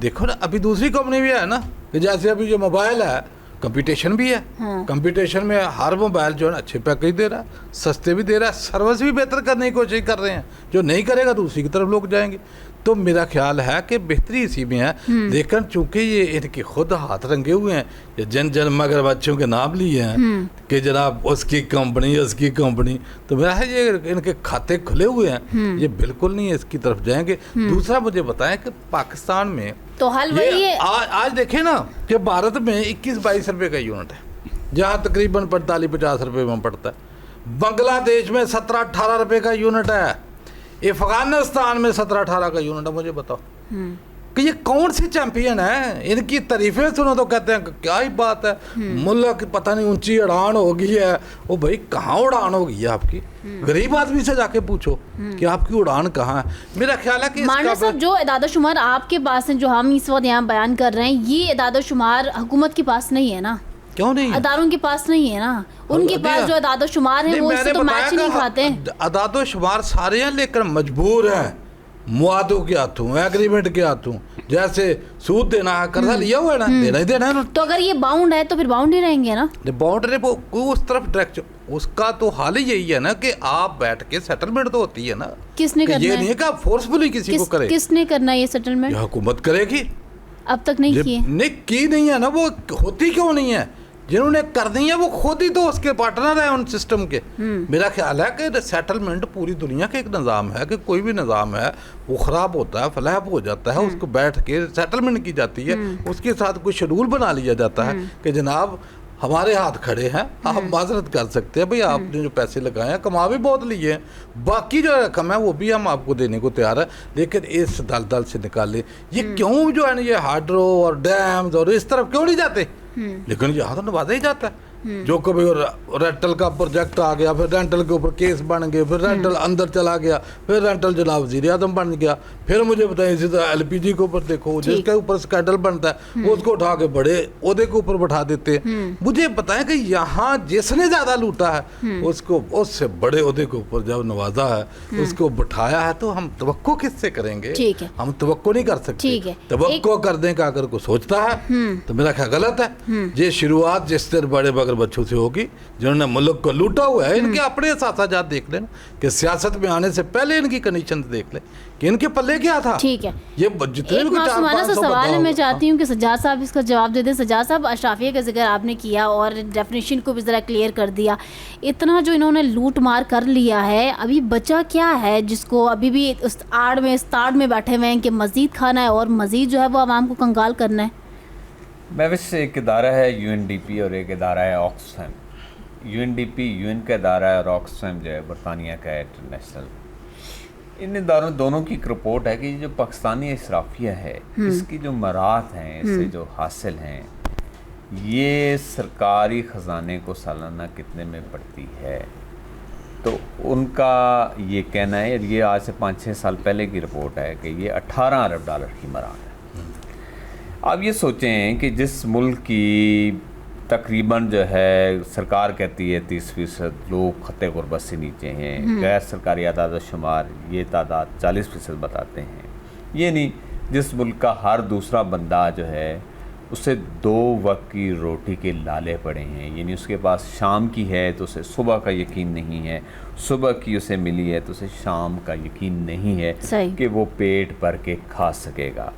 دیکھو نا ابھی دوسری کمپنی بھی ہے نا، کہ جیسے ابھی جو موبائل ہے کمپٹیشن بھی ہے، کمپٹیشن میں ہر موبائل جو ہے نا اچھے پیکیج دے رہا ہے، سستے بھی دے رہا ہے، سروس بھی بہتر کرنے کی کوشش کر رہے ہیں، جو نہیں کرے گا دوسری کی طرف لوگ جائیں گے۔ تو میرا خیال ہے کہ بہتری اسی میں ہے، لیکن چونکہ یہ ان کے خود ہاتھ رنگے ہوئے ہیں، یہ جن مگر بچوں کے نام لیے ہیں کہ جناب اس کی کمپنی، اس کی کمپنی، تو میرا ہے یہ ان کے کھاتے کھلے ہوئے ہیں، یہ بالکل نہیں اس کی طرف جائیں گے۔ دوسرا مجھے بتائیں کہ پاکستان میں تو حل وہی ہے، آج دیکھیں نا کہ بھارت میں 21-22 روپے کا یونٹ ہے، جہاں تقریباً 45-50 روپے میں پڑتا ہے۔ بنگلہ دیش میں 17-18 روپے کا یونٹ ہے، افغانستان میں 17-18 کا یونٹ ہے۔ مجھے بتاؤ کہ یہ کون سی چیمپئن ہے؟ ان کی تعریفیں سنو تو کہتے ہیں کہ کیا ہی بات ہے، ملک پتہ نہیں اونچی اڑان ہو گئی ہے۔ وہ بھائی کہاں اڑان ہو گئی ہے آپ کی؟ غریب آدمی سے جا کے پوچھو کہ آپ کی اڑان کہاں ہے۔ میرا خیال ہے کہ مانا صاحب جو اعداد و شمار آپ کے پاس ہیں، جو ہم اس وقت یہاں بیان کر رہے ہیں، یہ اعداد و شمار حکومت کے پاس نہیں ہے نا، کیوں نہیں؟ اداروں کے پاس نہیں ہے نا، ان کے پاس جو اعداد و شمار ہیں وہ اس سے تو میچ نہیں کھاتے۔ اعداد و شمار سارے ہیں لیکن مجبور ہیں معاہدوں کے ہاتھوں، ایگریمنٹ کے ہاتھوں، جیسے سود دینا ہے، قرضہ لیا ہوا ہے نا، دینا ہی دینا ہے۔ تو اگر یہ باؤنڈ ہے تو پھر باؤنڈ ہی رہیں گے نا، باؤنڈ وہ اس طرف ڈائریکٹ، اس کا تو حال ہی یہی ہے نا کہ آپ بیٹھ کے سیٹلمنٹ تو ہوتی ہے نا۔ کس نے کرنا ہے؟ یہ نہیں ہے کہ آپ فورسفلی کسی کو کرے، کس نے کرنا ہے یہ سیٹلمنٹ؟ یہ حکومت کرے گی۔ اب تک نہیں کی نہیں ہے نا، وہ ہوتی کیوں نہیں ہے؟ جنہوں نے کرنی ہے وہ خود ہی تو اس کے پارٹنر ہیں ان سسٹم کے۔ میرا خیال ہے کہ سیٹلمنٹ پوری دنیا کا ایک نظام ہے، کہ کوئی بھی نظام ہے وہ خراب ہوتا ہے، فلیپ ہو جاتا ہے، اس کو بیٹھ کے سیٹلمنٹ کی جاتی ہے، اس کے ساتھ کوئی شیڈول بنا لیا جاتا ہے کہ جناب ہمارے ہاتھ کھڑے ہیں، آپ معذرت کر سکتے ہیں، بھئی آپ نے جو پیسے لگائے ہیں کما بھی بہت لیے ہیں، باقی جو رقم ہے وہ بھی ہم آپ کو دینے کو تیار ہے، لیکن اس دلدل سے نکالیں۔ یہ کیوں جو ہے نا یہ ہائیڈرو اور ڈیمز اور اس طرف کیوں نہیں جاتے؟ لیکن یہاں تو نوازا ہی جاتا ہے۔ جو کبھی رینٹل کا پروجیکٹ آ گیا، پھر رینٹل کے اوپر کیس بن گئے، پھر رینٹل اندر چلا گیا، پھر رینٹل جناب وزیر اعظم بن گیا، پھر مجھے بتائیں اسی طرح ایل پی جی کے اوپر دیکھو، جس کے اوپر اسکینڈل بنتا ہے اس کو اٹھا کے بڑے عہدے کے اوپر بٹھا دیتے ہیں۔ مجھے بتائیں کہ یہاں جس نے زیادہ لوٹا ہے اس کو اس سے بڑے عہدے کے اوپر جب نوازا ہے، اس کو بٹھایا ہے، تو ہم توقع کس سے کریں گے؟ ہم توقع نہیں کر سکتے۔ توقع کرنے کا اگر کوئی سوچتا ہے تو میرا خیال غلط ہے۔ یہ شروعات جس طرح بڑے بغیر بچوں سے ہوگی جنہوں نے ملک کو لوٹا ہوا ہے، ان کے اپنے ساتھ جات دیکھ لیں کہ سیاست میں آنے سے پہلے ان کی کنڈیشن دیکھ لیں کہ ان کے پلے کیا تھا۔ ٹھیک ہے، یہ جتنے بھی سوال ہے میں چاہتی ہوں کہ سجاد صاحب اس کا جواب دے دیں۔ سجاد صاحب، اشرافیہ کا ذکر آپ نے کیا اور ڈیفینیشن کو بھی ذرا کلیئر کر دیا، اتنا جو انہوں نے لوٹ مار کر لیا ہے، ابھی بچا کیا ہے جس کو ابھی بھی اس آڑ میں استاڑ میں بیٹھے ہوئے ہیں کہ مزید کھانا ہے اور مزید جو ہے وہ عوام کو کنگال کرنا ہے؟ میوش ایک ادارہ ہے یو این ڈی پی اور ایک ادارہ ہے Oxfam. U N D P U N کا ادارہ ہے اور آکسفیم جو ہے برطانیہ کا ہے انٹرنیشنل۔ ان اداروں دونوں کی ایک رپورٹ ہے کہ یہ جو پاکستانی اشرافیہ ہے اس کی جو مراحت ہیں، اس سے جو حاصل ہیں، یہ سرکاری خزانے کو سالانہ کتنے میں پڑتی ہے۔ تو ان کا یہ کہنا ہے، اور یہ آج سے 5-6 سال پہلے کی رپورٹ ہے، کہ یہ $18 ارب کی مراحت ہے۔ اب یہ سوچیں کہ جس ملک کی تقریباً جو ہے سرکار کہتی ہے 30% لوگ خطے غربت سے نیچے ہیں، غیر سرکاری اعداد و شمار یہ تعداد 40% بتاتے ہیں، یہ نہیں جس ملک کا ہر دوسرا بندہ جو ہے اسے 2 وقت کی روٹی کے لالے پڑے ہیں، یعنی اس کے پاس شام کی ہے تو اسے صبح کا یقین نہیں ہے، صبح کی اسے ملی ہے تو اسے شام کا یقین نہیں ہے صحیح کہ وہ پیٹ بھر کے کھا سکے گا۔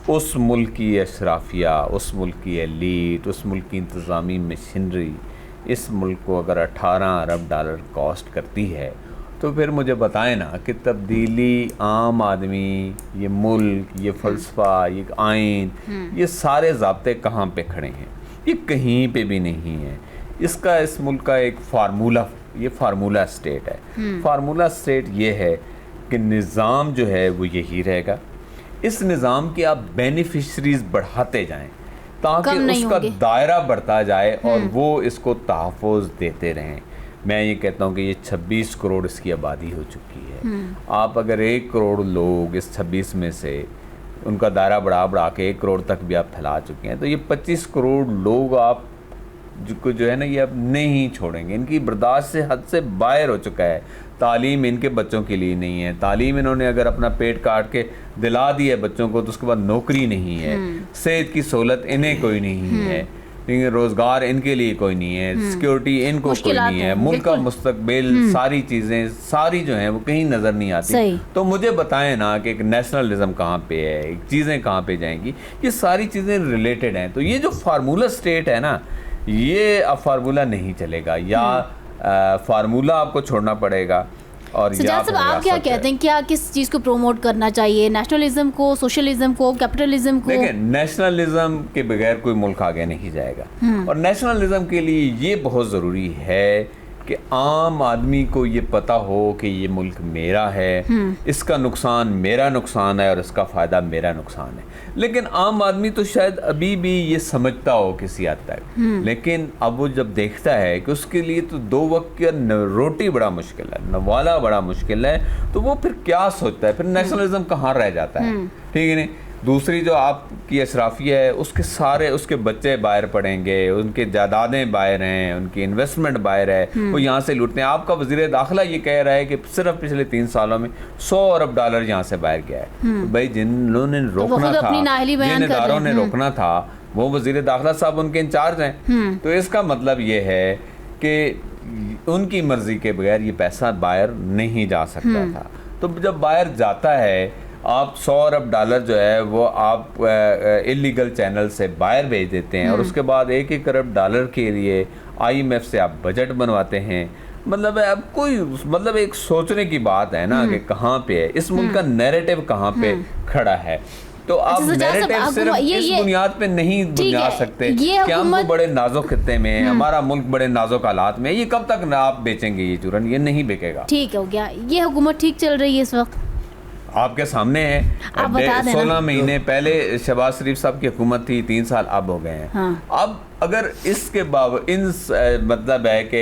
اس ملک کی اشرافیہ، اس ملک کی ایلیٹ، اس ملک کی انتظامی مشینری اس ملک کو اگر 18 ارب ڈالر کاسٹ کرتی ہے تو پھر مجھے بتائیں نا کہ تبدیلی عام آدمی، یہ ملک، یہ فلسفہ، یہ آئین، یہ سارے ضابطے کہاں پہ کھڑے ہیں؟ یہ کہیں پہ بھی نہیں ہے۔ اس ملک کا ایک فارمولہ اسٹیٹ ہے۔ فارمولہ اسٹیٹ یہ ہے کہ نظام جو ہے وہ یہی رہے گا، اس نظام کے آپ بینیفیشریز بڑھاتے جائیں تاکہ اس کا دائرہ بڑھتا جائے اور وہ اس کو تحفظ دیتے رہیں۔ میں یہ کہتا ہوں کہ یہ 26 کروڑ اس کی آبادی ہو چکی ہے۔ آپ اگر 1 کروڑ لوگ اس 26 میں سے ان کا دائرہ بڑھا کے 1 کروڑ تک بھی آپ پھیلا چکے ہیں تو یہ 25 کروڑ لوگ آپ جو ہے نا یہ اب نہیں چھوڑیں گے۔ ان کی برداشت سے حد سے باہر ہو چکا ہے۔ تعلیم ان کے بچوں کے لیے نہیں ہے، تعلیم انہوں نے اگر اپنا پیٹ کاٹ کے دلا دی ہے بچوں کو تو اس کے بعد نوکری نہیں ہے، صحت کی سہولت انہیں کوئی نہیں ہے، روزگار ان کے لیے کوئی نہیں ہے، سیکیورٹی ان کو کوئی نہیں ہے، ملک کا مستقبل، ساری چیزیں ساری جو ہیں وہ کہیں نظر نہیں آتی۔ تو مجھے بتائیں نا کہ ایک نیشنلزم کہاں پہ ہے، ایک چیزیں کہاں پہ جائیں گی؟ یہ ساری چیزیں ریلیٹڈ ہیں۔ تو یہ جو فارمولہ اسٹیٹ ہے نا، یہ اب فارمولہ نہیں چلے گا، یا فارمولہ آپ کو چھوڑنا پڑے گا۔ اور سجاد صاحب آپ کیا کہتے ہیں، کیا کس چیز کو پروموٹ کرنا چاہیے؟ نیشنلزم کو، سوشلزم کو، کیپٹلزم کو؟ دیکھیں، نیشنلزم کے بغیر کوئی ملک آگے نہیں جائے گا، اور نیشنلزم کے لیے یہ بہت ضروری ہے کہ عام آدمی کو یہ پتہ ہو کہ یہ ملک میرا ہے، اس کا نقصان میرا نقصان ہے اور اس کا فائدہ میرا نقصان ہے۔ لیکن عام آدمی تو شاید ابھی بھی یہ سمجھتا ہو کسی حد تک، لیکن اب وہ جب دیکھتا ہے کہ اس کے لیے تو 2 وقت کی روٹی بڑا مشکل ہے، نوالا بڑا مشکل ہے، تو وہ پھر کیا سوچتا ہے؟ پھر نیشنلزم کہاں رہ جاتا ہے؟ ٹھیک ہے نہیں؟ دوسری جو آپ کی اشرافیہ ہے، اس کے بچے باہر پڑیں گے، ان کے جائیدادیں باہر ہیں، ان کی انویسٹمنٹ باہر ہے، وہ یہاں سے لوٹتے ہیں۔ آپ کا وزیر داخلہ یہ کہہ رہا ہے کہ صرف پچھلے 3 سالوں میں 100 ارب ڈالر یہاں سے باہر گیا ہے۔ بھائی جنہوں نے روکنا تھا، جن اداروں نے روکنا تھا، وہ وزیر داخلہ صاحب ان کے انچارج ہیں۔ تو اس کا مطلب یہ ہے کہ ان کی مرضی کے بغیر یہ پیسہ باہر نہیں جا سکتا تھا۔ تو جب باہر جاتا ہے، آپ 100 ارب ڈالر جو ہے وہ آپ اللیگل چینل سے باہر بھیج دیتے ہیں، اور اس کے بعد 1 ارب ڈالر کے لیے IMF سے آپ بجٹ بنواتے ہیں۔ مطلب ہے اب کوئی ایک سوچنے کی بات ہے نا کہ کہاں پہ ہے اس ملک کا نیریٹو، کہاں پہ کھڑا ہے۔ تو آپ نیریٹو صرف اس بنیاد پہ نہیں بنا سکتے کہ ہم تو بڑے نازک خطے میں ہیں، ہمارا ملک بڑے نازک حالات میں، یہ کب تک آپ بیچیں گے؟ یہ چورن یہ نہیں بکے گا۔ ٹھیک ہو گیا، یہ حکومت ٹھیک چل رہی ہے اس وقت؟ آپ کے سامنے ہے، 16 مہینے پہلے شہباز شریف صاحب کی حکومت تھی، 3 سال اب ہو گئے ہیں۔ اب اگر اس کے مطلب ہے کہ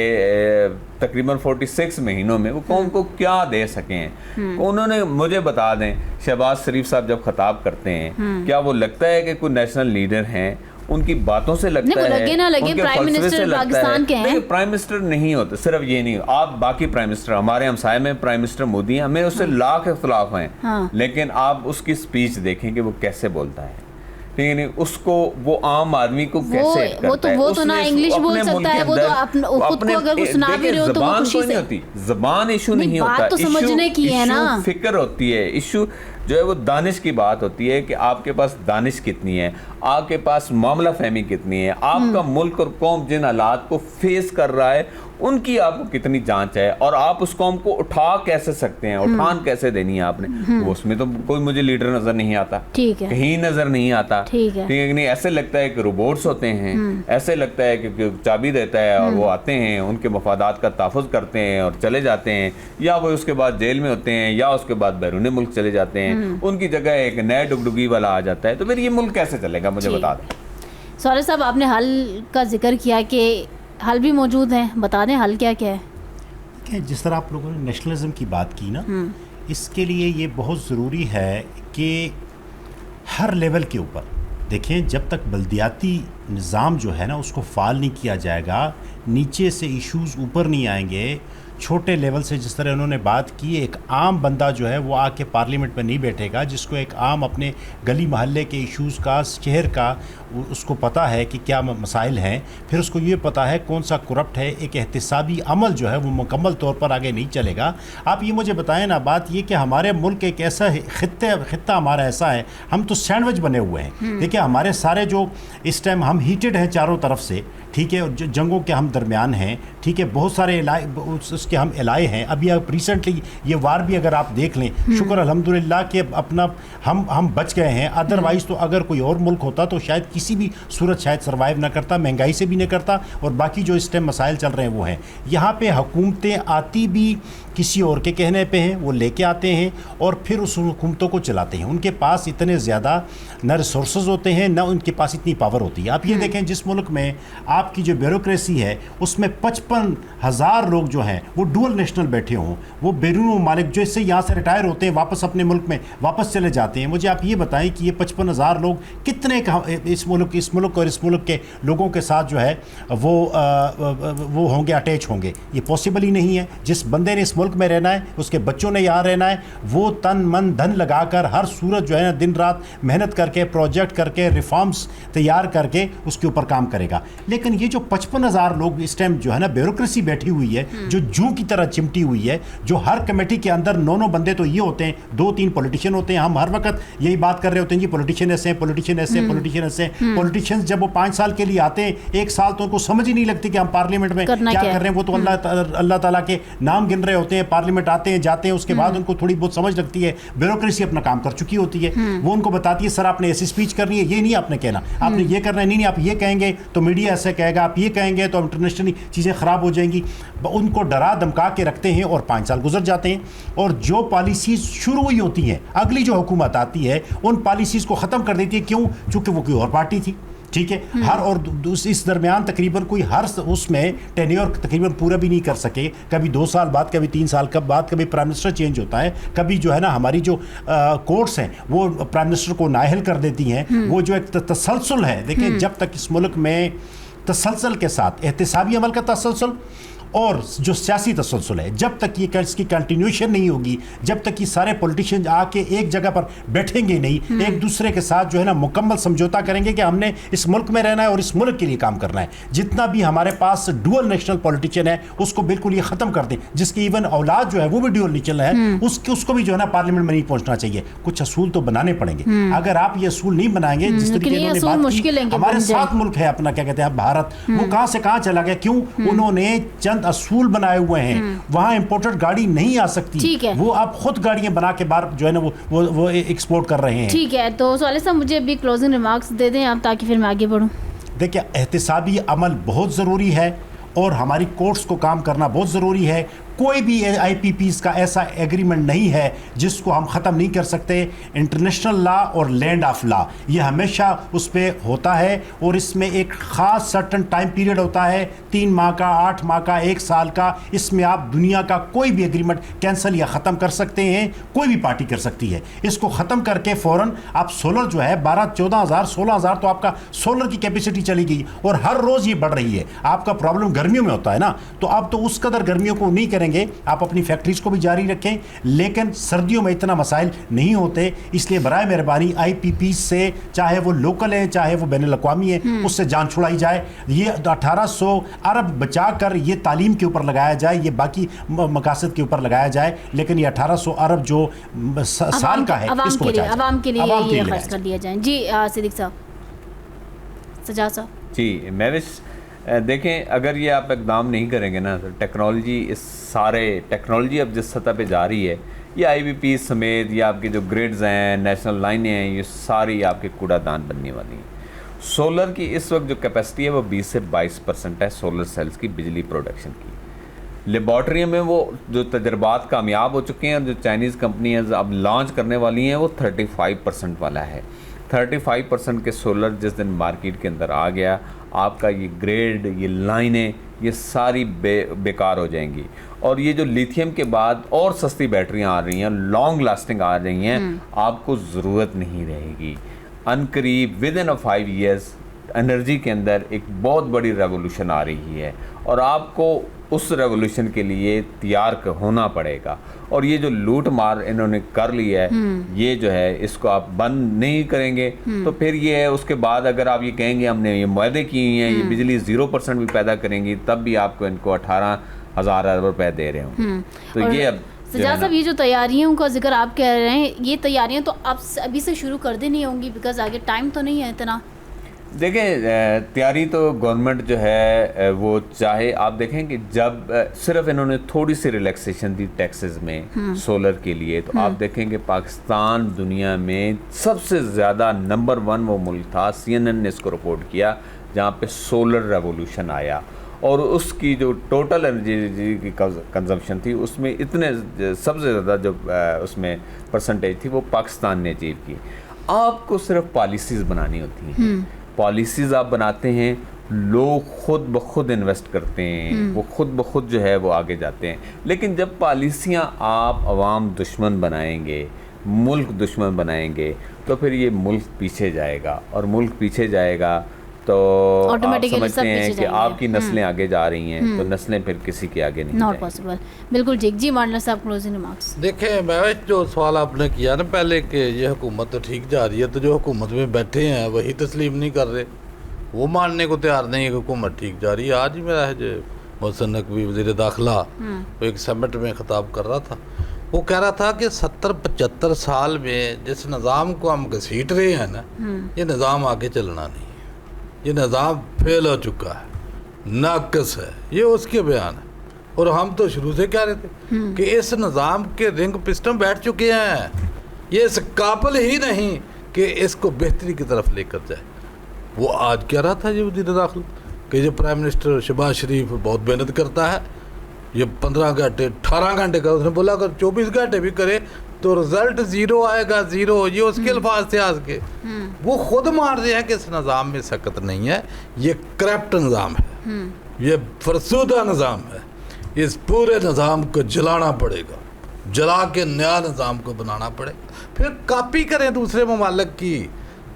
تقریباً 46 مہینوں میں وہ قوم کو کیا دے سکے ہیں، انہوں نے مجھے بتا دیں۔ شہباز شریف صاحب جب خطاب کرتے ہیں، کیا وہ لگتا ہے کہ کوئی نیشنل لیڈر ہیں؟ ان کی باتوں سے لگتا ہے، ان کے فلسفے سے لگتا ہے۔ نہیں، پرائم منسٹر نہیں ہوتے، صرف یہ نہیں، آپ باقی پرائم منسٹر، ہمارے ہمسائے میں پرائم منسٹر مودی ہیں، ہمیں اس سے لاکھ اختلاف ہیں، لیکن آپ اس کی سپیچ دیکھیں کہ وہ کیسے بولتا ہے، ٹھیک ہے نہیں؟ اس کو وہ عام آدمی کو کیسے کرتا ہے، وہ تو نہ انگلش بول سکتا ہے، وہ تو خود کو اگر وہ سنا بھی رہے ہو تو وہ خوشی سے، ہوتی زبان ایشو نہیں ہوتا، بات تو سمجھنے کی ہے نا، فکر ہوتی ہے، ایشو جو ہے وہ دانش کی بات ہوتی ہے کہ آپ کے پاس دانش کتنی ہے، آپ کے پاس معاملہ فہمی کتنی ہے، آپ کا ملک اور قوم جن حالات کو فیس کر رہا ہے ان کی آپ کو کتنی جانچ ہے، اور آپ اس قوم کو اٹھا کیسے سکتے ہیں، اٹھان کیسے دینی ہے آپ نے۔ اس میں تو کوئی مجھے لیڈر نظر نہیں آتا، کہیں نظر نہیں آتا، ٹھیک ہے نہیں؟ ایسے لگتا ہے کہ روبوٹس ہوتے ہیں، ایسے لگتا ہے کہ چابی دیتا ہے اور وہ آتے ہیں، ان کے مفادات کا تحفظ کرتے ہیں اور چلے جاتے ہیں، یا وہ اس کے بعد جیل میں ہوتے ہیں، یا اس کے بعد بیرون ملک چلے جاتے ہیں، ان کی جگہ ایک نئے ڈگڈگی والا آ جاتا ہے۔ تو پھر یہ ملک کیسے چلے گا؟ مجھے بتا دیں۔ سوری صاحب، آپ نے حل کا ذکر کیا کہ حل بھی موجود ہیں، بتا دیں حل کیا کیا ہے؟ کہ جس طرح آپ لوگوں نے نیشنلزم کی بات کی نا، اس کے لیے یہ بہت ضروری ہے کہ ہر لیول کے اوپر دیکھیں، جب تک بلدیاتی نظام جو ہے نا اس کو فعال نہیں کیا جائے گا, نیچے سے ایشوز اوپر نہیں آئیں گے, چھوٹے لیول سے جس طرح انہوں نے بات کی, ایک عام بندہ جو ہے وہ آ کے پارلیمنٹ میں نہیں بیٹھے گا, جس کو ایک عام اپنے گلی محلے کے ایشوز کا, شہر کا اس کو پتہ ہے کہ کیا مسائل ہیں, پھر اس کو یہ پتہ ہے کون سا کرپٹ ہے, ایک احتسابی عمل جو ہے وہ مکمل طور پر آگے نہیں چلے گا. آپ یہ مجھے بتائیں نا, بات یہ کہ ہمارے ملک ایک ایسا خطہ ہمارا ایسا ہے, ہم تو سینڈوچ بنے ہوئے ہیں. دیکھیں ہمارے سارے جو اس ٹائم ہم ہیٹڈ ہیں چاروں طرف سے, ٹھیک ہے, اور جنگوں کے ہم درمیان ہیں, ٹھیک ہے, بہت سارے اس کے ہم الائے ہیں. ابھی اب ریسنٹلی یہ وار بھی اگر آپ دیکھ لیں, شکر الحمدللہ کہ اپنا ہم بچ گئے ہیں, ادروائز تو اگر کوئی اور ملک ہوتا تو شاید کسی بھی صورت شاید سروائیو نہ کرتا, مہنگائی سے بھی نہ کرتا, اور باقی جو اس ٹائم مسائل چل رہے ہیں وہ ہیں. یہاں پہ حکومتیں آتی بھی کسی اور کے کہنے پہ ہیں, وہ لے کے آتے ہیں اور پھر اس حکومتوں کو چلاتے ہیں. ان کے پاس اتنے زیادہ نہ ریسورسز ہوتے ہیں, نہ ان کے پاس اتنی پاور ہوتی ہے. آپ یہ دیکھیں جس ملک میں آپ کی جو بیوروکریسی ہے اس میں 55,000 لوگ جو ہیں وہ ڈول نیشنل بیٹھے ہوں, وہ بیرون ممالک جو اس سے یہاں سے ریٹائر ہوتے ہیں واپس اپنے ملک میں واپس چلے جاتے ہیں. مجھے آپ یہ بتائیں کہ یہ 55,000 لوگ کتنے اس ملک اور اس ملک کے لوگوں کے ساتھ جو ہے وہ ہوں گے, اٹیچ ہوں گے. یہ پاسبل ہی نہیں ہے. جس بندے نے اس ملک میں رہنا ہے, اس کے بچوں نے یہاں رہنا ہے, وہ تن من دھن لگا کر ہر صورت جو ہے نا دن رات محنت کر کے, پروجیکٹ کر کے, ریفارمز تیار کر کے اس کے اوپر کام کرے گا. لیکن یہ جو 55,000 لوگ اس ٹائم جو ہے نا بیوروکریسی بیٹھی ہوئی ہے, جو جوں کی طرح چمٹی ہوئی ہے, جو ہر کمیٹی کے اندر 9 بندے تو یہ ہوتے ہیں, 2-3 پولیٹیشین ہوتے ہیں. ہم ہر وقت یہی بات کر رہے ہوتے ہیں جی پولیٹیشین ایسے ہیں, پولیٹیشین ایسے ہیں, پولیٹیشین ایسے ہیں. پولیٹیشینز جب وہ 5 سال کے لیے آتے ہیں, 1 سال تو ان کو سمجھ ہی نہیں لگتی کہ ہم پارلیمنٹ میں کیا کر رہے ہیں. وہ تو اللہ تعالیٰ کے نام گن رہے ہوتے ہیں, پارلیمنٹ آتے ہیں جاتے ہیں, اس کے بعد ان کو تھوڑی بہت سمجھ لگتی ہے. بیوروکریسی اپنا کام کر چکی ہوتی ہے, وہ ان کو بتاتی ہے سر آپ نے ایسی اسپیچ کرنی ہے, یہ نہیں آپ نے کہنا, آپ نے یہ کرنا ہے, نہیں آپ یہ کہیں گے تو میڈیا ایسے کہے گا, آپ یہ کہیں گے تو انٹرنیشنلی چیزیں خراب ہو جائیں گی. ان کو ڈرا دھمکا کے رکھتے ہیں اور 5 سال گزر جاتے ہیں, اور جو پالیسیز شروع ہوئی ہوتی ہیں, اگلی جو حکومت آتی ہے ان پالیسیز کو ختم کر دیتی ہے. کیوں؟ چونکہ وہ کوئی اور پارٹی تھی, ٹھیک ہے. اور اس درمیان تقریباً کوئی اس میں ٹینیور تقریباً پورا بھی نہیں کر سکے. کبھی 2 سال بعد, کبھی 3 سال بعد, کبھی پرائم منسٹر چینج ہوتا ہے, کبھی جو ہے نا ہماری جو کورٹس ہیں وہ پرائم منسٹر کو نااہل کر دیتی ہیں. وہ جو ایک تسلسل ہے, دیکھیں جب تک اس ملک میں تسلسل کے ساتھ احتسابی عمل کا تسلسل اور جو سیاسی تسلسل ہے, جب تک یہ اس کی کنٹینیوشن نہیں ہوگی, جب تک یہ سارے پولیٹیشین آ کے ایک جگہ پر بیٹھیں گے نہیں, ایک دوسرے کے ساتھ جو ہے نا مکمل سمجھوتا کریں گے کہ ہم نے اس ملک میں رہنا ہے اور اس ملک کے لیے کام کرنا ہے. جتنا بھی ہمارے پاس ڈوئل نیشنل پولیٹیشین ہے اس کو بالکل یہ ختم کر دیں. جس کی ایون اولاد جو ہے وہ بھی ڈوئل نیشنل ہے, اس کو بھی جو ہے نا پارلیمنٹ میں نہیں پہنچنا چاہیے. کچھ اصول تو بنانے پڑیں گے. اگر آپ یہ اصول نہیں بنائیں گے, جس طریقے انہوں نے بات کی, ہمارے 7 ملک ہے اپنا کیا کہتے ہیں بھارت, وہ کہاں سے کہاں چلا گیا. کیوں؟ انہوں نے چند اصول بنائے ہوئے ہیں. وہاں امپورٹڈ گاڑی نہیں آ سکتی, وہ آپ خود گاڑیاں بنا کے باہر جو ہے نا وہ ایکسپورٹ کر رہے ہیں. ٹھیک ہے, تو صالح صاحب مجھے ابھی کلوزنگ ریمارکس دے دیں آپ تاکہ پھر میں آگے بڑھوں. دیکھیں احتسابی عمل بہت ضروری ہے اور ہماری کورٹس کو کام کرنا بہت ضروری ہے. کوئی بھی آئی پی پیز کا ایسا ایگریمنٹ نہیں ہے جس کو ہم ختم نہیں کر سکتے. انٹرنیشنل لا اور لینڈ آف لا یہ ہمیشہ اس پہ ہوتا ہے, اور اس میں ایک خاص سرٹن ٹائم پیریڈ ہوتا ہے, 3 ماہ کا, 8 ماہ کا, 1 سال کا. اس میں آپ دنیا کا کوئی بھی ایگریمنٹ کینسل یا ختم کر سکتے ہیں, کوئی بھی پارٹی کر سکتی ہے. اس کو ختم کر کے فوراً آپ سولر جو ہے 12-14 ہزار 16 ہزار تو آپ کا سولر کی کیپیسٹی چلی گئی, اور ہر روز یہ بڑھ رہی ہے. آپ کا پرابلم گرمیوں میں ہوتا ہے نا, تو آپ تو اس قدر گرمیوں کو نہیں کریں گے, آپ اپنی فیکٹریز کو بھی جاری رکھیں, لیکن سردیوں میں اتنا مسائل نہیں ہوتے. اس لیے برائے مہربانی آئی پی پی سے, چاہے وہ لوکل ہیں چاہے وہ بین الاقوامی ہیں, اس سے جان چھڑائی جائے. یہ 1800 ارب بچا کر یہ تعلیم کے اوپر لگایا جائے, یہ باقی مقاصد کے اوپر لگایا جائے, لیکن یہ 1800 ارب جو سال کا ہے اس کو بچایا جائے, عوام کے لیے یہ خرچ کر دیا جائے. جی صدیق صاحب, سجاد صاحب. جی میوش, دیکھیں اگر یہ آپ اقدام نہیں کریں گے نا تو ٹیکنالوجی اب جس سطح پہ جا رہی ہے, یہ آئی بی پی سمیت یہ آپ کے جو گریڈز ہیں, نیشنل لائنیں ہیں, یہ ساری آپ کے کوڑا دان بننے والی ہیں. سولر کی اس وقت جو کیپیسٹی ہے وہ 20 سے 22% ہے سولر سیلز کی بجلی پروڈکشن کی. لیبارٹریوں میں وہ جو تجربات کامیاب ہو چکے ہیں, جو چائنیز کمپنیز اب لانچ کرنے والی ہیں, وہ 35% والا ہے. 35% کے سولر جس دن مارکیٹ کے اندر آ گیا, آپ کا یہ گریڈ, یہ لائنیں, یہ ساری بیکار ہو جائیں گی. اور یہ جو لیتھیم کے بعد اور سستی بیٹریاں آ رہی ہیں, لانگ لاسٹنگ آ رہی ہیں, آپ کو ضرورت نہیں رہے گی. ان قریب ود ان 5 ایئرز انرجی کے اندر ایک بہت بڑی ریولوشن آ رہی ہے اور آپ کو اس ریولوشن کے لیے تیار ہونا پڑے گا. اور یہ جو لوٹ مار انہوں نے کر لی ہے یہ جو ہے اس کو آپ بند نہیں کریں گے تو پھر یہ ہے اس کے بعد اگر آپ یہ کہیں گے ہم نے یہ معاہدے کیے ہیں, یہ بجلی 0% بھی پیدا کریں گی تب بھی آپ کو ان کو 18,000 روپے دے رہے ہوں. تو یہ اب سجاد صاحب یہ جو تیاریوں کا ذکر آپ کہہ رہے ہیں, یہ تیاریاں تو آپ ابھی سے شروع کر دینی ہوں گی بیکاز آگے ٹائم تو نہیں ہے اتنا. دیکھیں تیاری تو گورنمنٹ جو ہے وہ چاہے, آپ دیکھیں کہ جب صرف انہوں نے تھوڑی سی ریلیکسیشن دی ٹیکسز میں سولر کے لیے, تو آپ دیکھیں کہ پاکستان دنیا میں سب سے زیادہ نمبر 1 وہ ملک تھا, CNN نے اس کو رپورٹ کیا, جہاں پہ سولر ریولوشن آیا اور اس کی جو ٹوٹل انرجی کی کنزمپشن تھی اس میں اتنے سب سے زیادہ جو اس میں پرسنٹیج تھی وہ پاکستان نے اچیو کی. آپ کو صرف پالیسیز بنانی ہوتی ہیں, پالیسیز آپ بناتے ہیں, لوگ خود بخود انویسٹ کرتے ہیں, وہ خود بخود جو ہے وہ آگے جاتے ہیں. لیکن جب پالیسیاں آپ عوام دشمن بنائیں گے, ملک دشمن بنائیں گے, تو پھر یہ ملک پیچھے جائے گا, اور ملک پیچھے جائے گا تو آپ سمجھتے ہیں کہ آپ کی نسلیں آگے جا رہی ہیں, تو نسلیں پھر کسی کے آگے نہیں ناٹ پاسبل. بالکل ٹھیک. جی مانڈلا صاحب کلوزنگ ریمارکس. دیکھیں میں جو سوال آپ نے کیا نا پہلے کہ یہ حکومت تو ٹھیک جا رہی ہے, تو جو حکومت میں بیٹھے ہیں وہی تسلیم نہیں کر رہے, وہ ماننے کو تیار نہیں ہے کہ حکومت ٹھیک جا رہی ہے. آج ہی میرا ہے جو محسن نقوی وزیر داخلہ وہ ایک سمٹ میں خطاب کر رہا تھا, وہ کہہ رہا تھا کہ 70-75 سال میں جس نظام کو ہم گھسیٹ رہے ہیں نا, یہ نظام آگے چلنا نہیں, یہ نظام فیل ہو چکا ہے, ناقص ہے, یہ اس کے بیان ہے. اور ہم تو شروع سے کہہ رہے تھے کہ اس نظام کے رنگ پسٹن بیٹھ چکے ہیں, یہ اس قابل ہی نہیں کہ اس کو بہتری کی طرف لے کر جائے. وہ آج کہہ رہا تھا یہ وزیر داخلہ کہ یہ پرائم منسٹر شہباز شریف بہت محنت کرتا ہے, یہ 15 گھنٹے 18 گھنٹے کا, اس نے بولا اگر 24 گھنٹے بھی کرے تو رزلٹ 0 آئے گا, 0. یہ اس کے الفاظ تھے آج کے. وہ خود مان رہے ہیں کہ اس نظام میں سکت نہیں ہے, یہ کرپٹ نظام ہے, یہ فرسودہ نظام ہے, اس پورے نظام کو جلانا پڑے گا, جلا کے نیا نظام کو بنانا پڑے گا. پھر کاپی کریں دوسرے ممالک کی,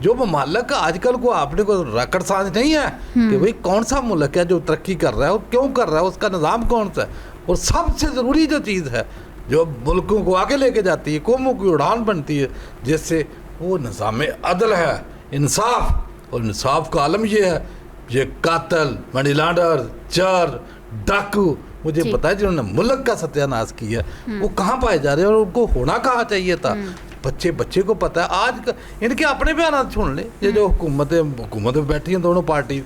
جو ممالک آج کل کو آپ نے کوئی ریکڈ سانچ نہیں ہے کہ بھئی کون سا ملک ہے جو ترقی کر رہا ہے اور کیوں کر رہا ہے, اس کا نظام کون سا ہے. اور سب سے ضروری جو چیز ہے جو ملکوں کو آگے لے کے جاتی ہے, قوموں کی اڑان بنتی ہے, جس سے وہ نظام عدل ہے, انصاف. اور انصاف کا عالم یہ ہے, یہ قاتل, منی لانڈر, چور, ڈاکو, مجھے پتا ہے جنہوں نے ملک کا ستیہ ناش کیا وہ کہاں پائے جا رہے ہیں, اور ان کو ہونا کہاں چاہیے تھا. بچے کو پتہ ہے. آج ان کے اپنے بیانات سن لیں, یہ جو حکومت میں بیٹھی ہیں دونوں پارٹی,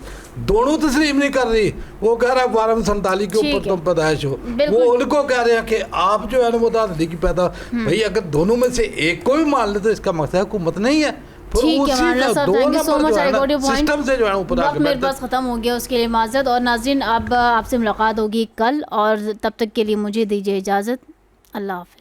دونوں تسلیم نہیں کر رہی. وہ کہہ رہا ہے 47 کے اوپر تم پیدائش ہو, وہ ان کو کہہ رہے ہیں کہ آپ جو ہے نا وہ دادی کی پیدا. بھائی اگر دونوں میں سے ایک کو بھی مان لے تو اس کا مقصد حکومت نہیں ہے. ٹھیک ہے مانڈلا صاحب, thank you so much. I got your point. System سے جو ہے اوپر وقت میرے پاس ختم ہو گیا, اس کے لیے معذرت. اور ناظرین اب آپ سے ملاقات ہوگی کل, اور تب تک کے لیے مجھے دیجیے اجازت. اللہ حافظ.